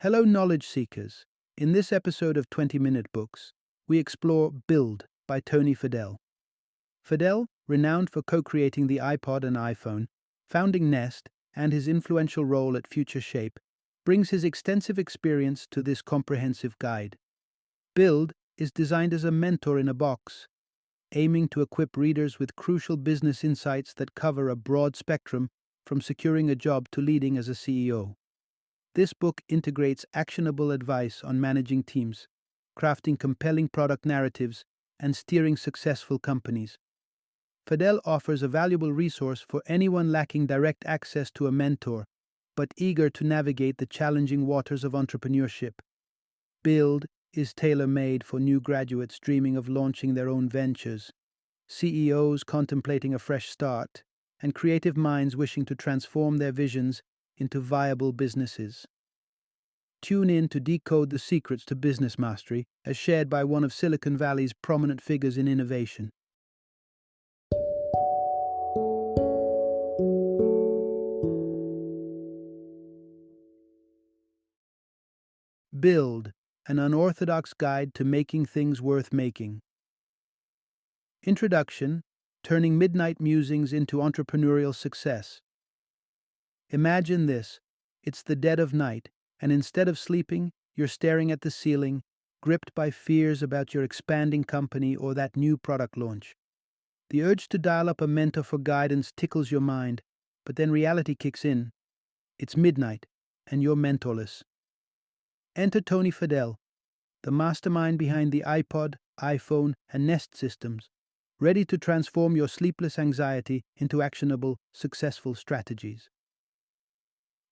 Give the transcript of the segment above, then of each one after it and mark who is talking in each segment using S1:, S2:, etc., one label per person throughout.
S1: Hello, knowledge seekers. In this episode of 20-Minute Books, we explore Build by Tony Fadell. Fadell, renowned for co-creating the iPod and iPhone, founding Nest, and his influential role at Future Shape, brings his extensive experience to this comprehensive guide. Build is designed as a mentor in a box, aiming to equip readers with crucial business insights that cover a broad spectrum from securing a job to leading as a CEO. This book integrates actionable advice on managing teams, crafting compelling product narratives, and steering successful companies. Fadell offers a valuable resource for anyone lacking direct access to a mentor, but eager to navigate the challenging waters of entrepreneurship. Build is tailor-made for new graduates dreaming of launching their own ventures, CEOs contemplating a fresh start, and creative minds wishing to transform their visions into viable businesses. Tune in to decode the secrets to business mastery as shared by one of Silicon Valley's prominent figures in innovation. Build, an unorthodox guide to making things worth making. Introduction, turning midnight musings into entrepreneurial success. Imagine this. It's the dead of night, and instead of sleeping, you're staring at the ceiling, gripped by fears about your expanding company or that new product launch. The urge to dial up a mentor for guidance tickles your mind, but then reality kicks in. It's midnight, and you're mentorless. Enter Tony Fadell, the mastermind behind the iPod, iPhone, and Nest systems, ready to transform your sleepless anxiety into actionable, successful strategies.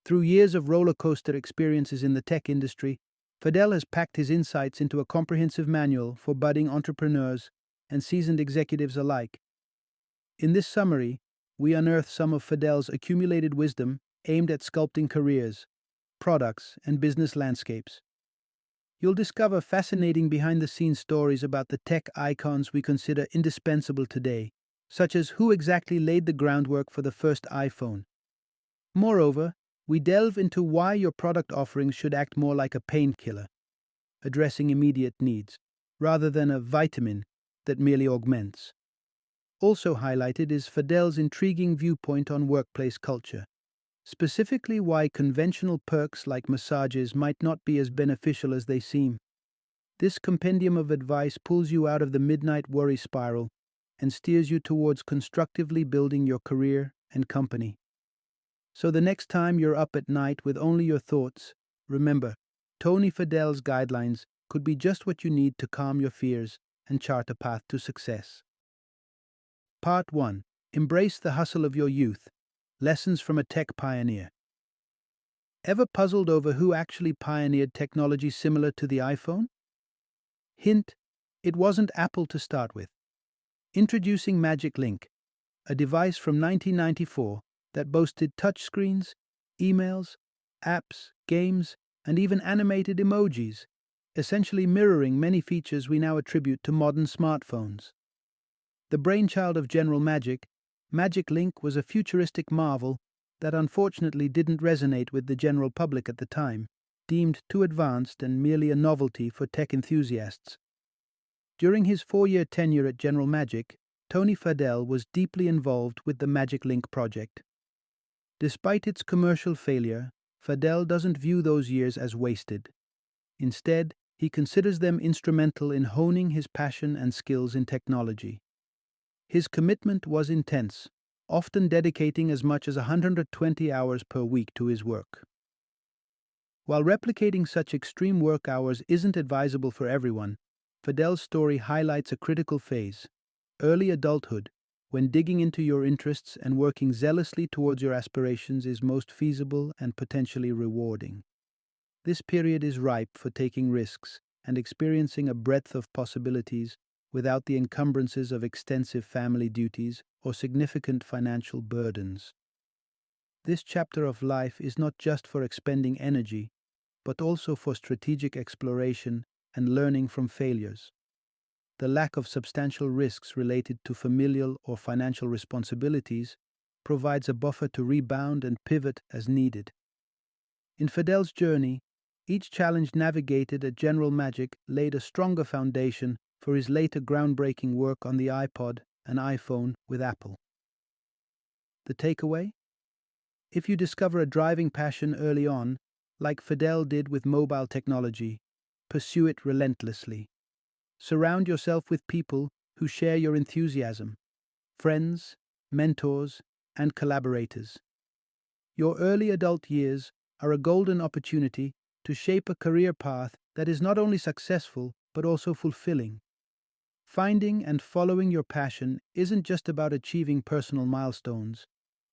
S1: Through years of roller coaster experiences in the tech industry, Fadell has packed his insights into a comprehensive manual for budding entrepreneurs and seasoned executives alike. In this summary, we unearth some of Fadell's accumulated wisdom aimed at sculpting careers, products, and business landscapes. You'll discover fascinating behind-the-scenes stories about the tech icons we consider indispensable today, such as who exactly laid the groundwork for the first iPhone. Moreover, we delve into why your product offerings should act more like a painkiller, addressing immediate needs, rather than a vitamin that merely augments. Also highlighted is Fadell's intriguing viewpoint on workplace culture, specifically why conventional perks like massages might not be as beneficial as they seem. This compendium of advice pulls you out of the midnight worry spiral and steers you towards constructively building your career and company. So the next time you're up at night with only your thoughts, remember, Tony Fadell's guidelines could be just what you need to calm your fears and chart a path to success. Part 1. Embrace the hustle of your youth. Lessons from a tech pioneer. Ever puzzled over who actually pioneered technology similar to the iPhone? Hint, it wasn't Apple to start with. Introducing Magic Link, a device from 1994 that boasted touchscreens, emails, apps, games, and even animated emojis, essentially mirroring many features we now attribute to modern smartphones. The brainchild of General Magic, Magic Link was a futuristic marvel that unfortunately didn't resonate with the general public at the time, deemed too advanced and merely a novelty for tech enthusiasts. During his 4-year tenure at General Magic, Tony Fadell was deeply involved with the Magic Link project. Despite its commercial failure, Fadell doesn't view those years as wasted. Instead, he considers them instrumental in honing his passion and skills in technology. His commitment was intense, often dedicating as much as 120 hours per week to his work. While replicating such extreme work hours isn't advisable for everyone, Fadell's story highlights a critical phase, early adulthood, when digging into your interests and working zealously towards your aspirations is most feasible and potentially rewarding. This period is ripe for taking risks and experiencing a breadth of possibilities without the encumbrances of extensive family duties or significant financial burdens. This chapter of life is not just for expending energy, but also for strategic exploration and learning from failures. The lack of substantial risks related to familial or financial responsibilities provides a buffer to rebound and pivot as needed. In Fadell's journey, Each challenge navigated at General Magic laid a stronger foundation for his later groundbreaking work on the iPod and iPhone with Apple. The takeaway? If you discover a driving passion early on, like Fadell did with mobile technology, pursue it relentlessly. Surround yourself with people who share your enthusiasm, friends, mentors, and collaborators. Your early adult years are a golden opportunity to shape a career path that is not only successful but also fulfilling. Finding and following your passion isn't just about achieving personal milestones,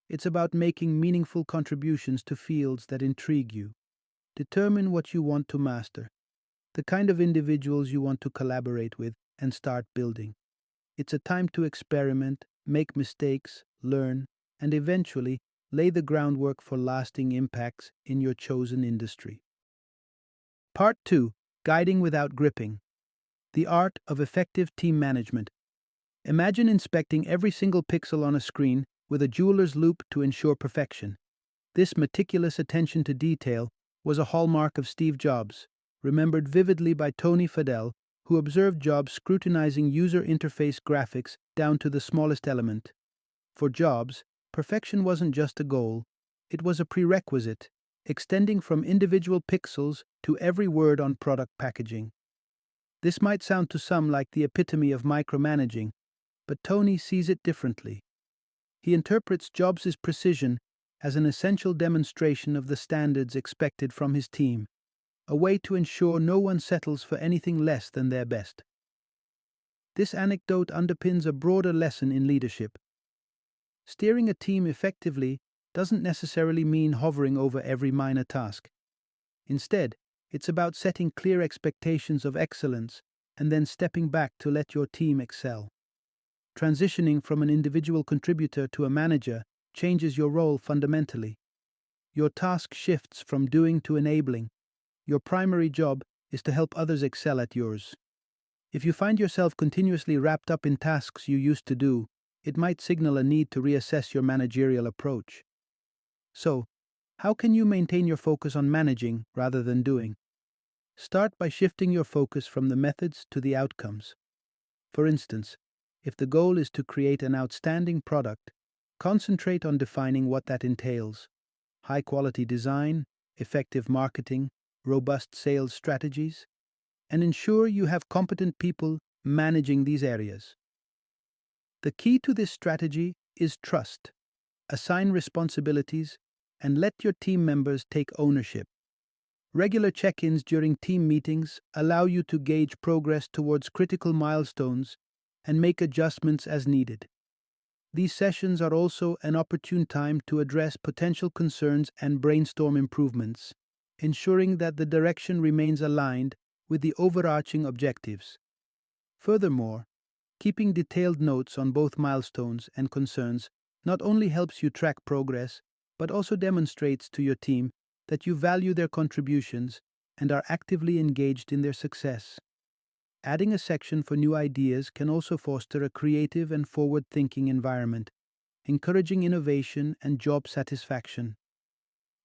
S1: it's about making meaningful contributions to fields that intrigue you. Determine what you want to master, the kind of individuals you want to collaborate with, and start building. It's a time to experiment, make mistakes, learn, and eventually lay the groundwork for lasting impacts in your chosen industry. Part 2: Guiding without gripping. The art of effective team management. Imagine inspecting every single pixel on a screen with a jeweler's loupe to ensure perfection. This meticulous attention to detail was a hallmark of Steve Jobs, remembered vividly by Tony Fadell, who observed Jobs scrutinizing user interface graphics down to the smallest element. For Jobs, perfection wasn't just a goal, it was a prerequisite, extending from individual pixels to every word on product packaging. This might sound to some like the epitome of micromanaging, but Tony sees it differently. He interprets Jobs' precision as an essential demonstration of the standards expected from his team, a way to ensure no one settles for anything less than their best. This anecdote underpins a broader lesson in leadership. Steering a team effectively doesn't necessarily mean hovering over every minor task. Instead, it's about setting clear expectations of excellence and then stepping back to let your team excel. Transitioning from an individual contributor to a manager changes your role fundamentally. Your task shifts from doing to enabling. Your primary job is to help others excel at yours. If you find yourself continuously wrapped up in tasks you used to do, it might signal a need to reassess your managerial approach. So, how can you maintain your focus on managing rather than doing? Start by shifting your focus from the methods to the outcomes. For instance, if the goal is to create an outstanding product, concentrate on defining what that entails: high-quality design, effective marketing, robust sales strategies, and ensure you have competent people managing these areas. The key to this strategy is trust. Assign responsibilities and let your team members take ownership. Regular check-ins during team meetings allow you to gauge progress towards critical milestones and make adjustments as needed. These sessions are also an opportune time to address potential concerns and brainstorm improvements, ensuring that the direction remains aligned with the overarching objectives. Furthermore, keeping detailed notes on both milestones and concerns not only helps you track progress, but also demonstrates to your team that you value their contributions and are actively engaged in their success. Adding a section for new ideas can also foster a creative and forward-thinking environment, encouraging innovation and job satisfaction.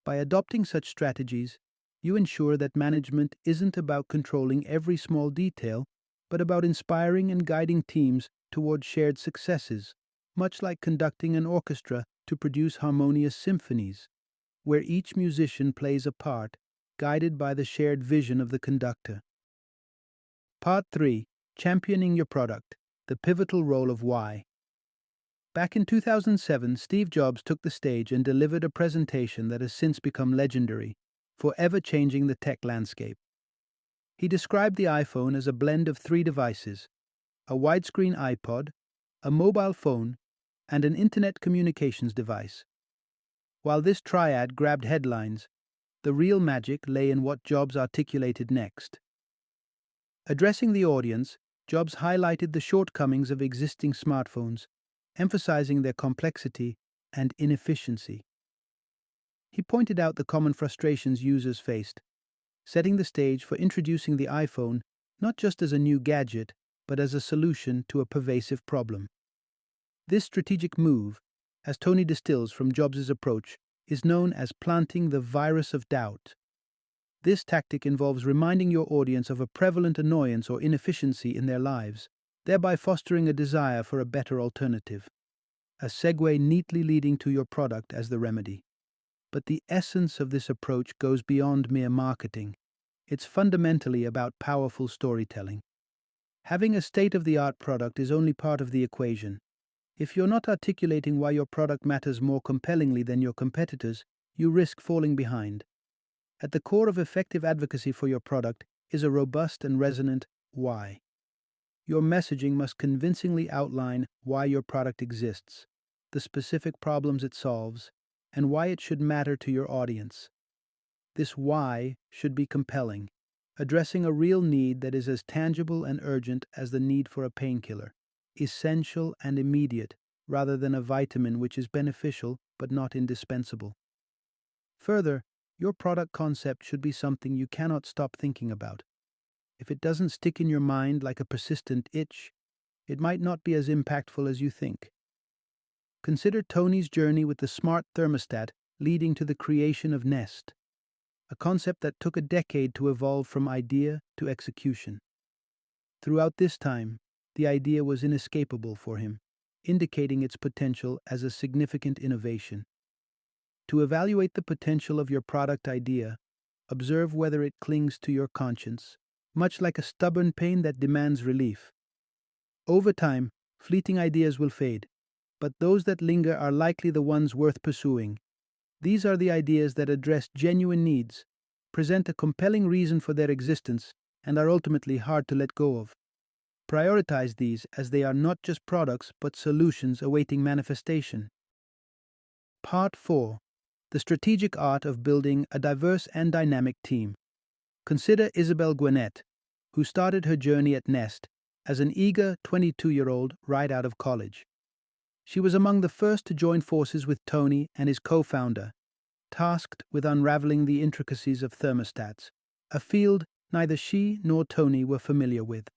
S1: By adopting such strategies, you ensure that management isn't about controlling every small detail, but about inspiring and guiding teams toward shared successes, much like conducting an orchestra to produce harmonious symphonies, where each musician plays a part, guided by the shared vision of the conductor. Part 3: Championing your product, the pivotal role of why. Back in 2007, Steve Jobs took the stage and delivered a presentation that has since become legendary, forever changing the tech landscape. He described the iPhone as a blend of three devices: a widescreen iPod, a mobile phone, and an internet communications device. While this triad grabbed headlines, the real magic lay in what Jobs articulated next. Addressing the audience, Jobs highlighted the shortcomings of existing smartphones, emphasizing their complexity and inefficiency. He pointed out the common frustrations users faced, setting the stage for introducing the iPhone not just as a new gadget, but as a solution to a pervasive problem. This strategic move, as Tony distills from Jobs' approach, is known as planting the virus of doubt. This tactic involves reminding your audience of a prevalent annoyance or inefficiency in their lives, thereby fostering a desire for a better alternative. A segue neatly leading to your product as the remedy. But the essence of this approach goes beyond mere marketing. It's fundamentally about powerful storytelling. Having a state-of-the-art product is only part of the equation. If you're not articulating why your product matters more compellingly than your competitors, you risk falling behind. At the core of effective advocacy for your product is a robust and resonant why. Your messaging must convincingly outline why your product exists, the specific problems it solves, and why it should matter to your audience. This why should be compelling, addressing a real need that is as tangible and urgent as the need for a painkiller, essential and immediate, rather than a vitamin which is beneficial but not indispensable. Further, your product concept should be something you cannot stop thinking about. If it doesn't stick in your mind like a persistent itch, it might not be as impactful as you think. Consider Tony's journey with the smart thermostat leading to the creation of Nest, a concept that took a decade to evolve from idea to execution. Throughout this time, the idea was inescapable for him, indicating its potential as a significant innovation. To evaluate the potential of your product idea, observe whether it clings to your conscience, much like a stubborn pain that demands relief. Over time, fleeting ideas will fade, but those that linger are likely the ones worth pursuing. These are the ideas that address genuine needs, present a compelling reason for their existence, and are ultimately hard to let go of. Prioritize these as they are not just products but solutions awaiting manifestation. Part 4. The strategic art of building a diverse and dynamic team. Consider Isabel Gwinnett, who started her journey at Nest as an eager 22-year-old right out of college. She was among the first to join forces with Tony and his co-founder, tasked with unraveling the intricacies of thermostats, a field neither she nor Tony were familiar with.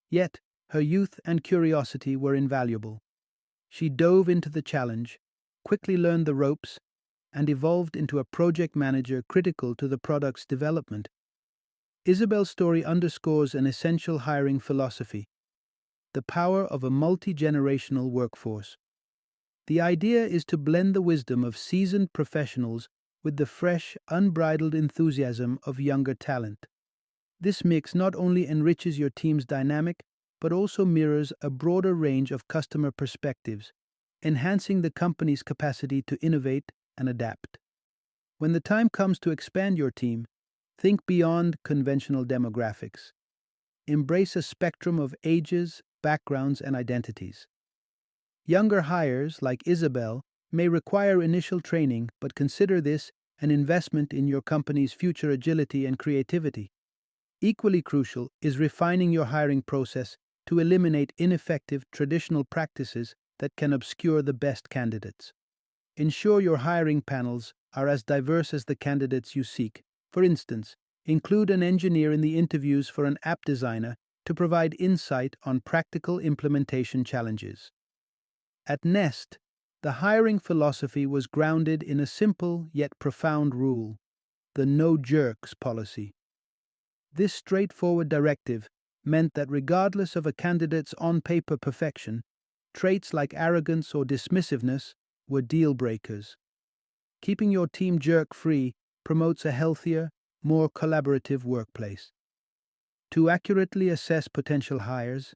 S1: Yet, her youth and curiosity were invaluable. She dove into the challenge, quickly learned the ropes, and evolved into a project manager critical to the product's development. Isabel's story underscores an essential hiring philosophy: the power of a multi-generational workforce. The idea is to blend the wisdom of seasoned professionals with the fresh, unbridled enthusiasm of younger talent. This mix not only enriches your team's dynamic, but also mirrors a broader range of customer perspectives, enhancing the company's capacity to innovate and adapt. When the time comes to expand your team, think beyond conventional demographics. Embrace a spectrum of ages, backgrounds, and identities. Younger hires, like Isabel, may require initial training, but consider this an investment in your company's future agility and creativity. Equally crucial is refining your hiring process to eliminate ineffective traditional practices that can obscure the best candidates. Ensure your hiring panels are as diverse as the candidates you seek. For instance, include an engineer in the interviews for an app designer to provide insight on practical implementation challenges. At Nest, the hiring philosophy was grounded in a simple yet profound rule: the no jerks policy. This straightforward directive meant that regardless of a candidate's on-paper perfection, traits like arrogance or dismissiveness were deal breakers. Keeping your team jerk-free promotes a healthier, more collaborative workplace. To accurately assess potential hires,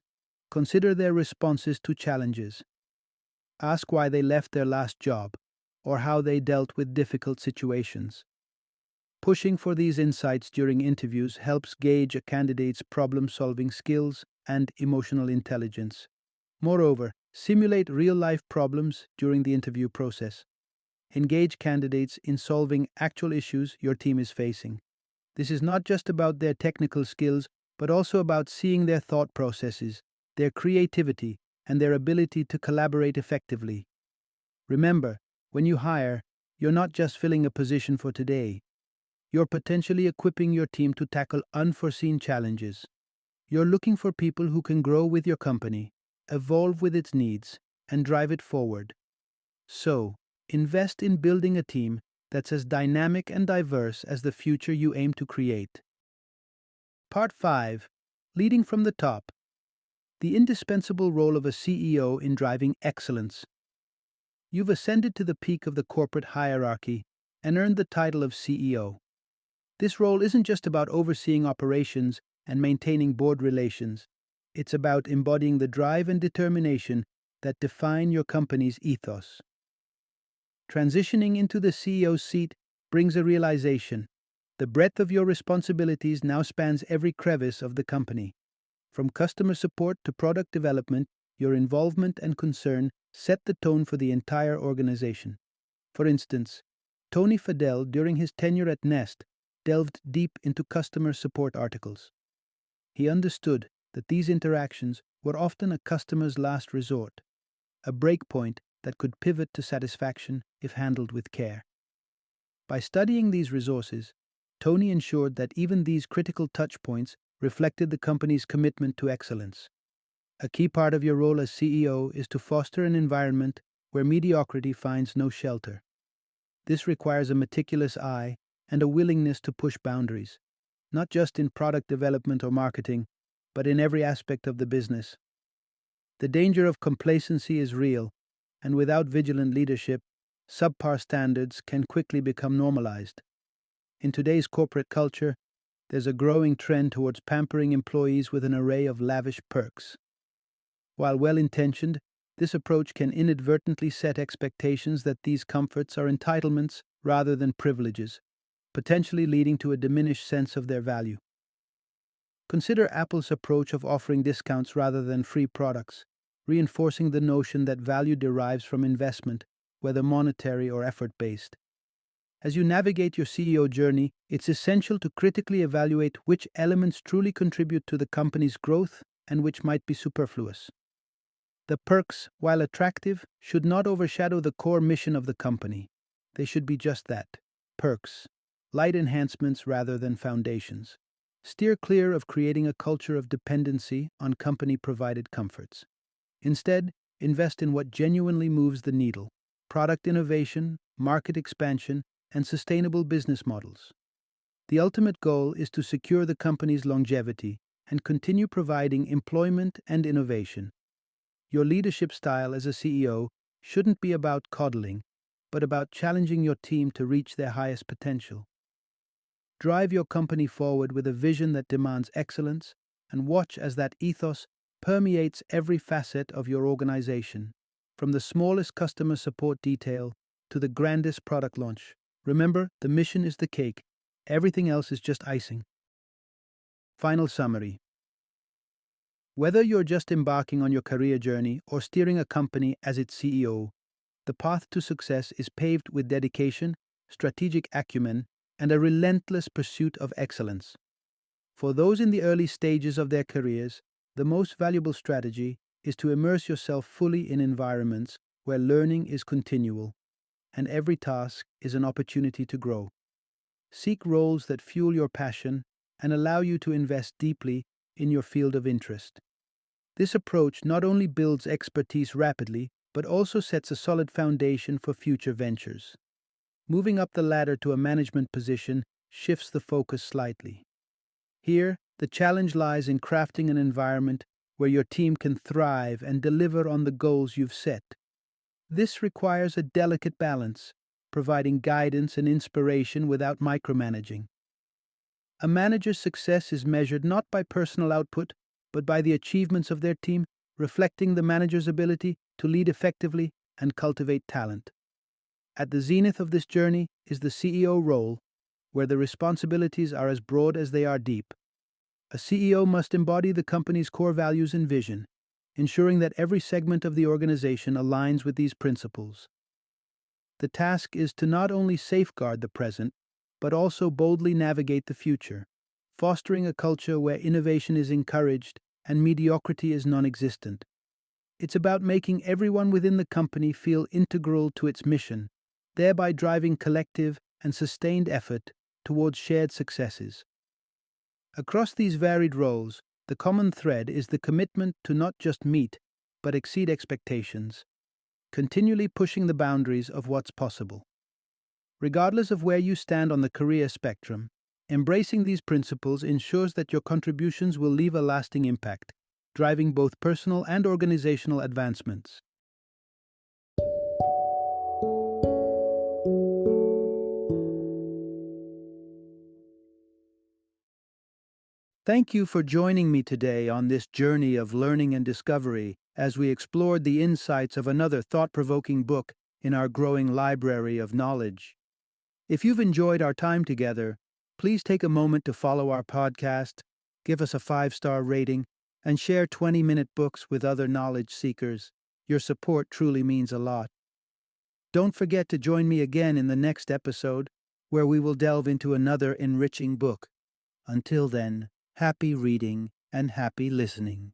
S1: consider their responses to challenges. Ask why they left their last job, or how they dealt with difficult situations. Pushing for these insights during interviews helps gauge a candidate's problem-solving skills and emotional intelligence. Moreover, simulate real-life problems during the interview process. Engage candidates in solving actual issues your team is facing. This is not just about their technical skills, but also about seeing their thought processes, their creativity, and their ability to collaborate effectively. Remember, when you hire, you're not just filling a position for today. You're potentially equipping your team to tackle unforeseen challenges. You're looking for people who can grow with your company, evolve with its needs, and drive it forward. So, invest in building a team that's as dynamic and diverse as the future you aim to create. Part 5. Leading from the Top. The indispensable role of a CEO in driving excellence. You've ascended to the peak of the corporate hierarchy and earned the title of CEO. This role isn't just about overseeing operations and maintaining board relations. It's about embodying the drive and determination that define your company's ethos. Transitioning into the CEO's seat brings a realization. The breadth of your responsibilities now spans every crevice of the company. From customer support to product development, your involvement and concern set the tone for the entire organization. For instance, Tony Fadell, during his tenure at Nest, delved deep into customer support articles. He understood that these interactions were often a customer's last resort, a breakpoint that could pivot to satisfaction if handled with care. By studying these resources, Tony ensured that even these critical touchpoints reflected the company's commitment to excellence. A key part of your role as CEO is to foster an environment where mediocrity finds no shelter. This requires a meticulous eye and a willingness to push boundaries, not just in product development or marketing, but in every aspect of the business. The danger of complacency is real, and without vigilant leadership, subpar standards can quickly become normalized. In today's corporate culture, there's a growing trend towards pampering employees with an array of lavish perks. While well-intentioned, this approach can inadvertently set expectations that these comforts are entitlements rather than privileges, potentially leading to a diminished sense of their value. Consider Apple's approach of offering discounts rather than free products, reinforcing the notion that value derives from investment, whether monetary or effort-based. As you navigate your CEO journey, it's essential to critically evaluate which elements truly contribute to the company's growth and which might be superfluous. The perks, while attractive, should not overshadow the core mission of the company. They should be just that, perks, light enhancements rather than foundations. Steer clear of creating a culture of dependency on company-provided comforts. Instead, invest in what genuinely moves the needle: product innovation, market expansion, and sustainable business models. The ultimate goal is to secure the company's longevity and continue providing employment and innovation. Your leadership style as a CEO shouldn't be about coddling, but about challenging your team to reach their highest potential. Drive your company forward with a vision that demands excellence, and watch as that ethos permeates every facet of your organization, from the smallest customer support detail to the grandest product launch. Remember, the mission is the cake. Everything else is just icing. Final summary. Whether you're just embarking on your career journey or steering a company as its CEO, the path to success is paved with dedication, strategic acumen, and a relentless pursuit of excellence. For those in the early stages of their careers, the most valuable strategy is to immerse yourself fully in environments where learning is continual, and every task is an opportunity to grow. Seek roles that fuel your passion and allow you to invest deeply in your field of interest. This approach not only builds expertise rapidly, but also sets a solid foundation for future ventures. Moving up the ladder to a management position shifts the focus slightly. Here, the challenge lies in crafting an environment where your team can thrive and deliver on the goals you've set. This requires a delicate balance, providing guidance and inspiration without micromanaging. A manager's success is measured not by personal output, but by the achievements of their team, reflecting the manager's ability to lead effectively and cultivate talent. At the zenith of this journey is the CEO role, where the responsibilities are as broad as they are deep. A CEO must embody the company's core values and vision, ensuring that every segment of the organization aligns with these principles. The task is to not only safeguard the present, but also boldly navigate the future, fostering a culture where innovation is encouraged and mediocrity is non-existent. It's about making everyone within the company feel integral to its mission, thereby driving collective and sustained effort towards shared successes. Across these varied roles, the common thread is the commitment to not just meet, but exceed expectations, continually pushing the boundaries of what's possible. Regardless of where you stand on the career spectrum, embracing these principles ensures that your contributions will leave a lasting impact, driving both personal and organizational advancements. Thank you for joining me today on this journey of learning and discovery as we explored the insights of another thought provoking book in our growing library of knowledge. If you've enjoyed our time together, please take a moment to follow our podcast, give us a 5-star rating, and share 20-minute books with other knowledge seekers. Your support truly means a lot. Don't forget to join me again in the next episode, where we will delve into another enriching book. Until then, happy reading and happy listening.